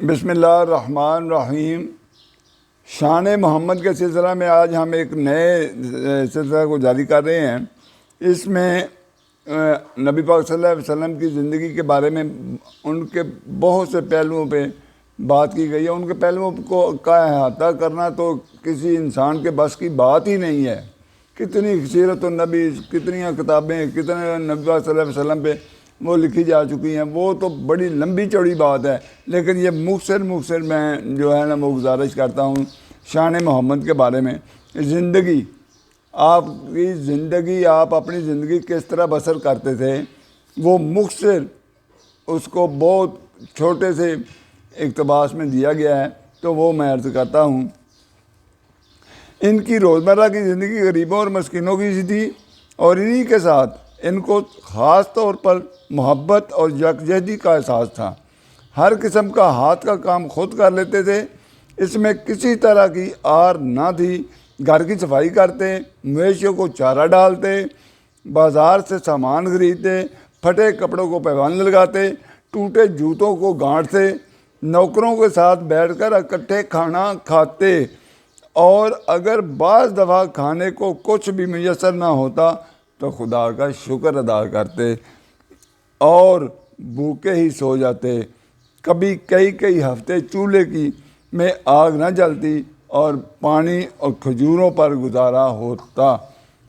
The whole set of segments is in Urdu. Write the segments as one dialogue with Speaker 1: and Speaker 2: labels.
Speaker 1: بسم اللہ الرحمن الرحیم۔ شان محمد کے سلسلہ میں آج ہم ایک نئے سلسلہ کو جاری کر رہے ہیں۔ اس میں نبی پاک صلی اللہ علیہ وسلم کی زندگی کے بارے میں ان کے بہت سے پہلوؤں پہ بات کی گئی ہے۔ ان کے پہلوؤں کا احاطہ کرنا تو کسی انسان کے بس کی بات ہی نہیں ہے۔ کتنی سیرت النبی، کتنی کتابیں، کتنے نبی پاک صلی اللہ علیہ وسلم پہ وہ لکھی جا چکی ہیں، وہ تو بڑی لمبی چوڑی بات ہے، لیکن یہ مختصر میں جو ہے نا وہ گزارش کرتا ہوں شان محمد کے بارے میں۔ زندگی، آپ کی زندگی، آپ اپنی زندگی کس طرح بسر کرتے تھے، وہ مختصر اس کو بہت چھوٹے سے اقتباس میں دیا گیا ہے، تو وہ میں عرض کرتا ہوں۔ ان کی روزمرہ کی زندگی غریبوں اور مسکینوں کی سی تھی، اور انہی کے ساتھ ان کو خاص طور پر محبت اور یکجہتی کا احساس تھا۔ ہر قسم کا ہاتھ کا کام خود کر لیتے تھے، اس میں کسی طرح کی آر نہ تھی۔ گھر کی صفائی کرتے، مویشیوں کو چارہ ڈالتے، بازار سے سامان خریدتے، پھٹے کپڑوں کو پیوند لگاتے، ٹوٹے جوتوں کو گانٹتے، نوکروں کے ساتھ بیٹھ کر اکٹھے کھانا کھاتے، اور اگر بعض دفعہ کھانے کو کچھ بھی میسر نہ ہوتا تو خدا کا شکر ادا کرتے اور بھوکے ہی سو جاتے۔ کبھی کئی ہفتے چولہے کی میں آگ نہ جلتی اور پانی اور کھجوروں پر گزارا ہوتا۔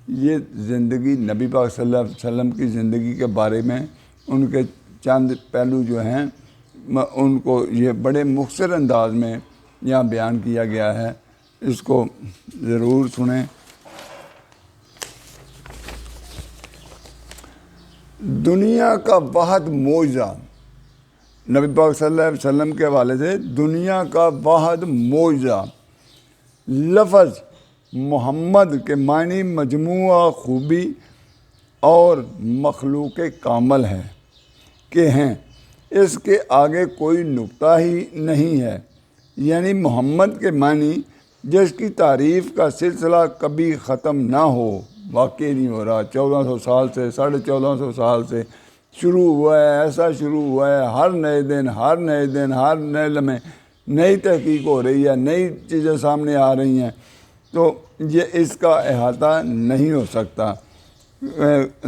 Speaker 1: یہ زندگی نبی پاک صلی اللہ علیہ وسلم کی زندگی کے بارے میں ان کے چند پہلو جو ہیں ان کو یہ بڑے مختصر انداز میں یہاں بیان کیا گیا ہے، اس کو ضرور سنیں۔ دنیا کا واحد معجزہ، نبی پاک صلی اللہ علیہ وسلم کے حوالے سے دنیا کا واحد معجزہ۔ لفظ محمد کے معنی مجموعہ خوبی اور مخلوق کامل ہے کہ ہیں، اس کے آگے کوئی نقطہ ہی نہیں ہے۔ یعنی محمد کے معنی جس کی تعریف کا سلسلہ کبھی ختم نہ ہو، واقع نہیں ہو رہا۔ 1400 سال سے، 1450 سال سے شروع ہوا ہے، ایسا شروع ہوا ہے، ہر نئے دن ہر نئے لمحے نئی تحقیق ہو رہی ہے، نئی چیزیں سامنے آ رہی ہیں، تو یہ اس کا احاطہ نہیں ہو سکتا۔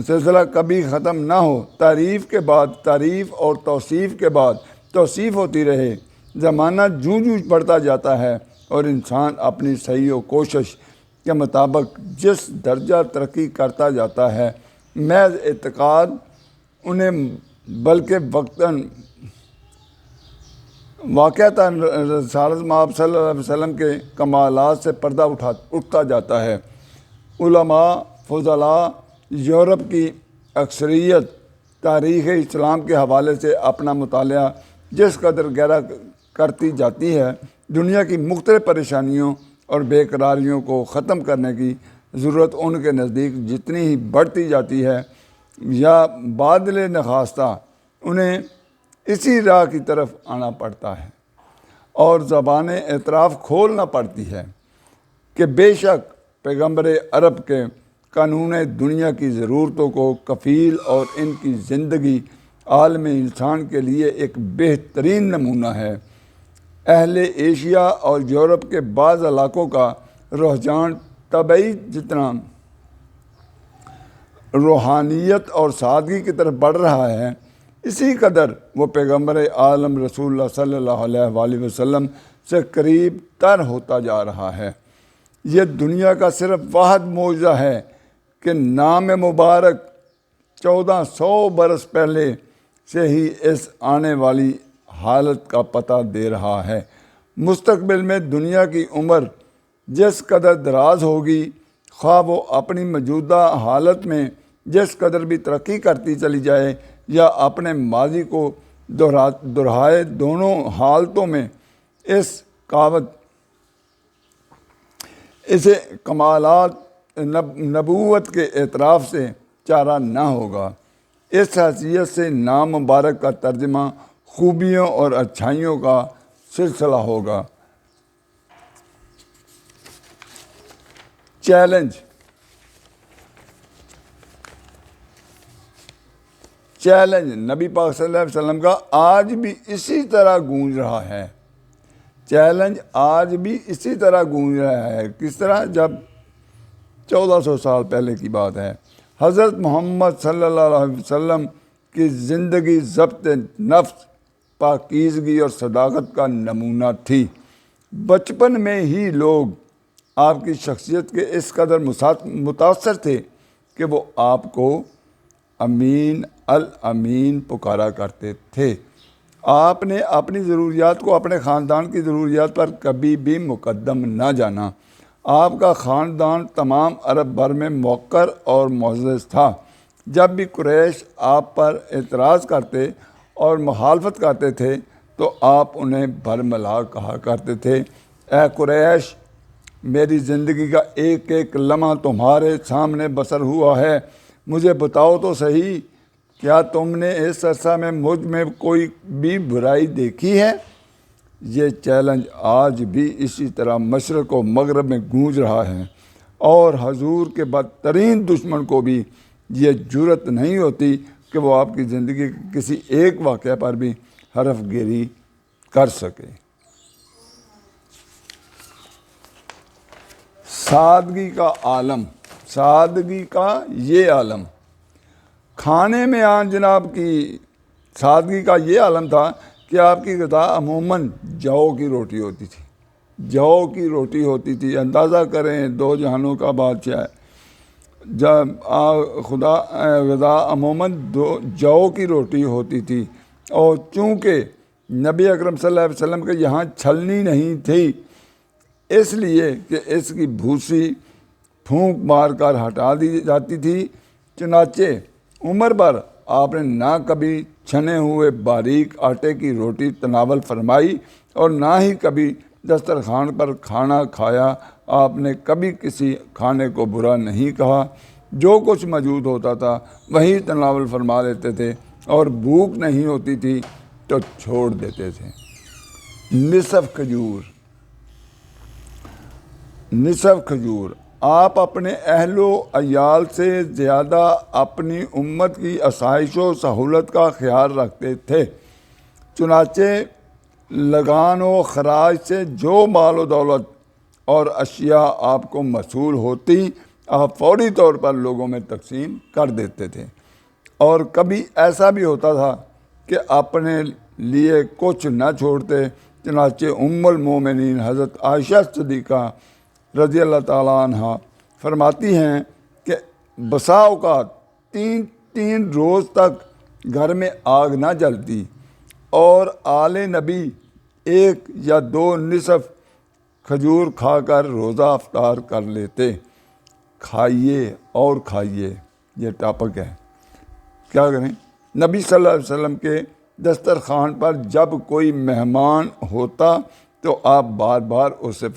Speaker 1: سلسلہ کبھی ختم نہ ہو، تعریف کے بعد تعریف اور توصیف کے بعد توصیف ہوتی رہے۔ زمانہ جوں بڑھتا جاتا ہے اور انسان اپنی صحیح و کوشش کے مطابق جس درجہ ترقی کرتا جاتا ہے، محض اعتقاد انہیں بلکہ واقعتاً رسالت مآب صلی اللہ علیہ وسلم کے کمالات سے پردہ اٹھتا جاتا ہے۔ علماء، فضلاء، یورپ کی اکثریت تاریخ اسلام کے حوالے سے اپنا مطالعہ جس قدر گہرا کرتی جاتی ہے، دنیا کی مختلف پریشانیوں اور بے قراریوں کو ختم کرنے کی ضرورت ان کے نزدیک جتنی ہی بڑھتی جاتی ہے، یا بادل نخواستہ انہیں اسی راہ کی طرف آنا پڑتا ہے اور زبان اعتراف کھولنا پڑتی ہے کہ بے شک پیغمبر عرب کے قانون دنیا کی ضرورتوں کو کفیل اور ان کی زندگی عالم انسان کے لیے ایک بہترین نمونہ ہے۔ اہل ایشیا اور یورپ کے بعض علاقوں کا رجحان طبعی جتنا روحانیت اور سادگی کی طرف بڑھ رہا ہے، اسی قدر وہ پیغمبر عالم رسول اللہ صلی اللہ علیہ وآلہ وسلم سے قریب تر ہوتا جا رہا ہے۔ یہ دنیا کا صرف واحد معجزہ ہے کہ نام مبارک 1400 برس پہلے سے ہی اس آنے والی حالت کا پتہ دے رہا ہے۔ مستقبل میں دنیا کی عمر جس قدر دراز ہوگی، خواہ وہ اپنی موجودہ حالت میں جس قدر بھی ترقی کرتی چلی جائے یا اپنے ماضی کو دہرائے، دونوں حالتوں میں اسے کمالات نبوت کے اعتراف سے چارہ نہ ہوگا۔ اس حیثیت سے نام مبارک کا ترجمہ خوبیوں اور اچھائیوں کا سلسلہ ہوگا۔ چیلنج نبی پاک صلی اللہ علیہ وسلم کا آج بھی اسی طرح گونج رہا ہے، چیلنج آج بھی اسی طرح گونج رہا ہے۔ کس طرح؟ جب 1400 سال پہلے کی بات ہے، حضرت محمد صلی اللہ علیہ وسلم کی زندگی ضبط نفس، پاکیزگی اور صداقت کا نمونہ تھی۔ بچپن میں ہی لوگ آپ کی شخصیت کے اس قدر متاثر تھے کہ وہ آپ کو امین الامین پکارا کرتے تھے۔ آپ نے اپنی ضروریات کو اپنے خاندان کی ضروریات پر کبھی بھی مقدم نہ جانا۔ آپ کا خاندان تمام عرب بھر میں موقر اور معزز تھا۔ جب بھی قریش آپ پر اعتراض کرتے اور مخالفت کرتے تھے تو آپ انہیں برملا کہا کرتے تھے، اے قریش، میری زندگی کا ایک ایک لمحہ تمہارے سامنے بسر ہوا ہے، مجھے بتاؤ تو صحیح، کیا تم نے اس عرصہ میں مجھ میں کوئی بھی برائی دیکھی ہے؟ یہ چیلنج آج بھی اسی طرح مشرق و مغرب میں گونج رہا ہے، اور حضور کے بدترین دشمن کو بھی یہ جرأت نہیں ہوتی کہ وہ آپ کی زندگی کے کسی ایک واقعہ پر بھی حرف گیری کر سکے۔ سادگی کا عالم، سادگی کا یہ عالم، کھانے میں آن جناب کی سادگی کا یہ عالم تھا کہ آپ کی غذا عموماً جو کی روٹی ہوتی تھی، جو کی روٹی ہوتی تھی۔ اندازہ کریں، دو جہانوں کا بادشاہ ہے، جب غذا عموماً جو کی روٹی ہوتی تھی، اور چونکہ نبی اکرم صلی اللہ علیہ وسلم کے یہاں چھلنی نہیں تھی، اس لیے کہ اس کی بھوسی پھونک مار کر ہٹا دی جاتی تھی، چنانچہ عمر بھر آپ نے نہ کبھی چھنے ہوئے باریک آٹے کی روٹی تناول فرمائی اور نہ ہی کبھی دسترخوان پر کھانا کھایا۔ آپ نے کبھی کسی کھانے کو برا نہیں کہا، جو کچھ موجود ہوتا تھا وہی تناول فرما لیتے تھے، اور بھوک نہیں ہوتی تھی تو چھوڑ دیتے تھے۔ نصف کھجور، آپ اپنے اہل و عیال سے زیادہ اپنی امت کی آسائش و سہولت کا خیال رکھتے تھے، چنانچہ لگان و خراج سے جو مال و دولت اور اشیاء آپ کو موصول ہوتی، آپ فوری طور پر لوگوں میں تقسیم کر دیتے تھے، اور کبھی ایسا بھی ہوتا تھا کہ اپنے لیے کچھ نہ چھوڑتے۔ چنانچہ ام المومنین حضرت عائشہ صدیقہ رضی اللہ تعالیٰ عنہ فرماتی ہیں کہ بسا اوقات 3 روز تک گھر میں آگ نہ جلتی، اور آل نبی 1 یا 2 نصف کھجور کھا کر روزہ افطار کر لیتے۔ کھائیے اور کھائیے، یہ ٹاپک ہے، کیا کریں؟ نبی صلی اللہ علیہ وسلم کے دسترخوان پر جب کوئی مہمان ہوتا تو آپ بار بار اسے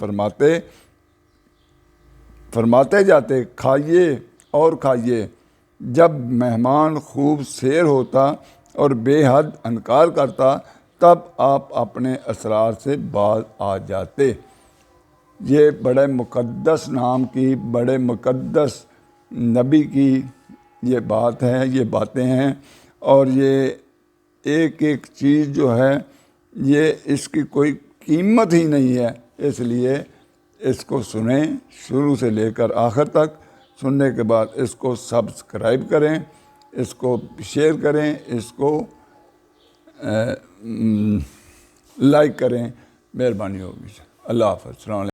Speaker 1: فرماتے جاتے، کھائیے اور کھائیے۔ جب مہمان خوب سیر ہوتا اور بے حد انکار کرتا تب آپ اپنے اسرار سے باز آ جاتے۔ یہ بڑے مقدس نام کی، بڑے مقدس نبی کی یہ بات ہے، یہ باتیں ہیں، اور یہ ایک ایک چیز جو ہے یہ اس کی کوئی قیمت ہی نہیں ہے، اس لیے اس کو سنیں شروع سے لے کر آخر تک۔ سننے کے بعد اس کو سبسکرائب کریں، اس کو شیئر کریں، اس کو لائک کریں، مہربانی ہوگی۔ اللہ حافظ، السلام علیکم۔